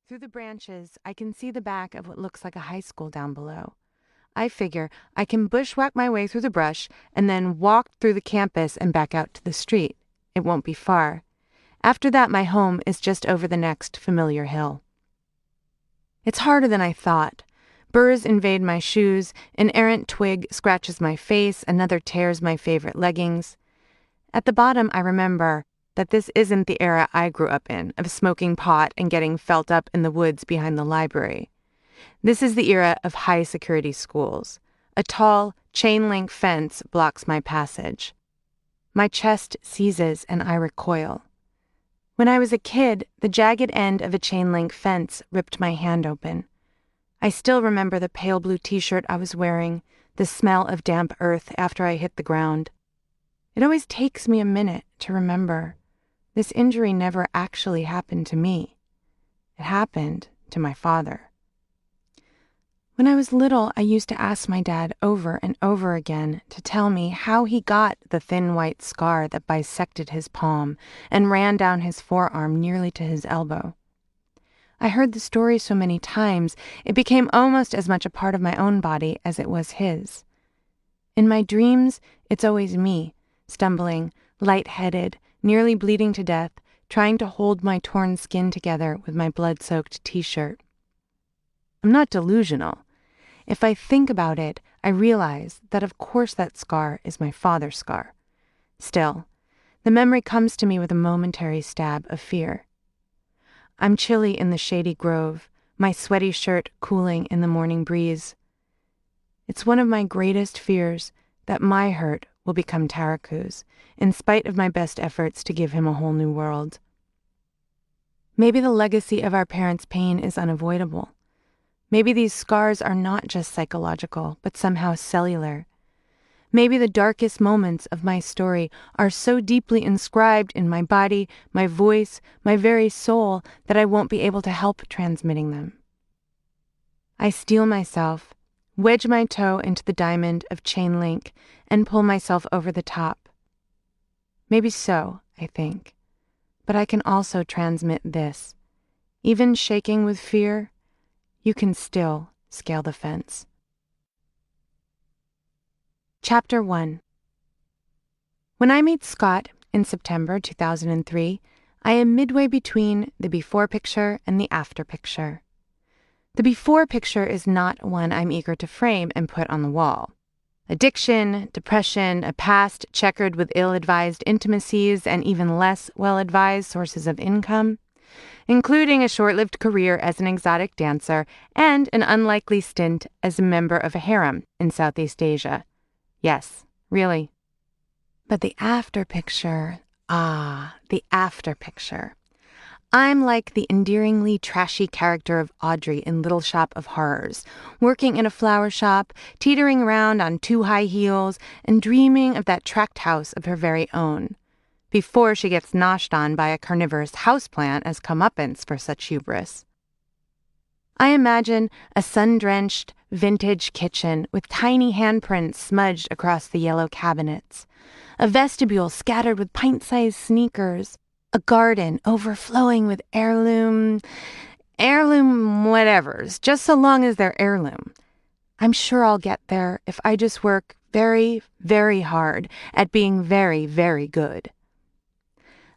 Through the branches, I can see the back of what looks like a high school down below. I figure I can bushwhack my way through the brush and then walk through the campus and back out to the street. It won't be far. After that, my home is just over the next familiar hill. It's harder than I thought. Burrs invade my shoes, an errant twig scratches my face, another tears my favorite leggings. At the bottom, I remember that this isn't the era I grew up in, of smoking pot and getting felt up in the woods behind the library. This is the era of high-security schools. A tall, chain-link fence blocks my passage. My chest seizes and I recoil. When I was a kid, the jagged end of a chain-link fence ripped my hand open. I still remember the pale blue t-shirt I was wearing, the smell of damp earth after I hit the ground. It always takes me a minute to remember. This injury never actually happened to me. It happened to my father. When I was little, I used to ask my dad over and over again to tell me how he got the thin white scar that bisected his palm and ran down his forearm nearly to his elbow. I heard the story so many times, it became almost as much a part of my own body as it was his. In my dreams, it's always me, stumbling, lightheaded, nearly bleeding to death, trying to hold my torn skin together with my blood-soaked t-shirt. I'm not delusional. If I think about it, I realize that of course that scar is my father's scar. Still, the memory comes to me with a momentary stab of fear. I'm chilly in the shady grove, my sweaty shirt cooling in the morning breeze. It's one of my greatest fears that my hurt will become Taraku's, in spite of my best efforts to give him a whole new world. Maybe the legacy of our parents' pain is unavoidable. Maybe these scars are not just psychological, but somehow cellular. Maybe the darkest moments of my story are so deeply inscribed in my body, my voice, my very soul, that I won't be able to help transmitting them. I steel myself, wedge my toe into the diamond of chain link, and pull myself over the top. Maybe so, I think. But I can also transmit this. Even shaking with fear, you can still scale the fence. Chapter 1. When I meet Scott in September 2003, I am midway between the before picture and the after picture. The before picture is not one I'm eager to frame and put on the wall. Addiction, depression, a past checkered with ill-advised intimacies and even less well-advised sources of income, including a short-lived career as an exotic dancer and an unlikely stint as a member of a harem in Southeast Asia. Yes, really. But the after picture, the after picture. I'm like the endearingly trashy character of Audrey in Little Shop of Horrors, working in a flower shop, teetering around on 2 high heels, and dreaming of that tract house of her very own, before she gets noshed on by a carnivorous houseplant as comeuppance for such hubris. I imagine a sun-drenched, vintage kitchen with tiny handprints smudged across the yellow cabinets, a vestibule scattered with pint-sized sneakers, a garden overflowing with heirloom whatevers, just so long as they're heirloom. I'm sure I'll get there if I just work very, very hard at being very, very good.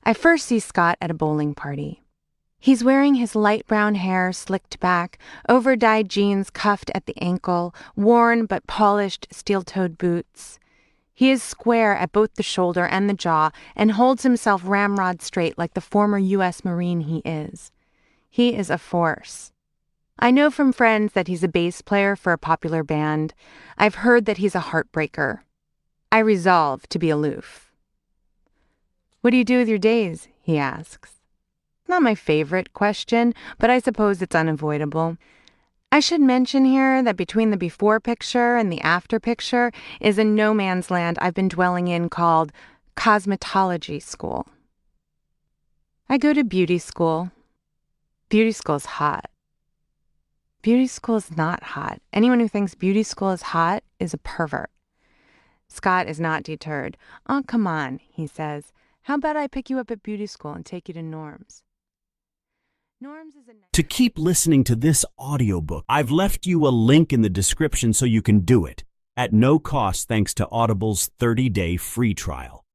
I first see Scott at a bowling party. He's wearing his light brown hair slicked back, over-dyed jeans cuffed at the ankle, worn but polished steel-toed boots. He is square at both the shoulder and the jaw and holds himself ramrod straight like the former U.S. Marine he is. He is a force. I know from friends that he's a bass player for a popular band. I've heard that he's a heartbreaker. I resolve to be aloof. "What do you do with your days?" he asks. Not my favorite question, but I suppose it's unavoidable. I should mention here that between the before picture and the after picture is a no man's land I've been dwelling in called cosmetology school. I go to beauty school. Beauty school's hot. Beauty school is not hot. Anyone who thinks beauty school is hot is a pervert. Scott is not deterred. "Oh, come on," he says. "How about I pick you up at beauty school and take you to Norm's?" Norms is a To keep listening to this audiobook, I've left you a link in the description so you can do it, at no cost thanks to Audible's 30-day free trial.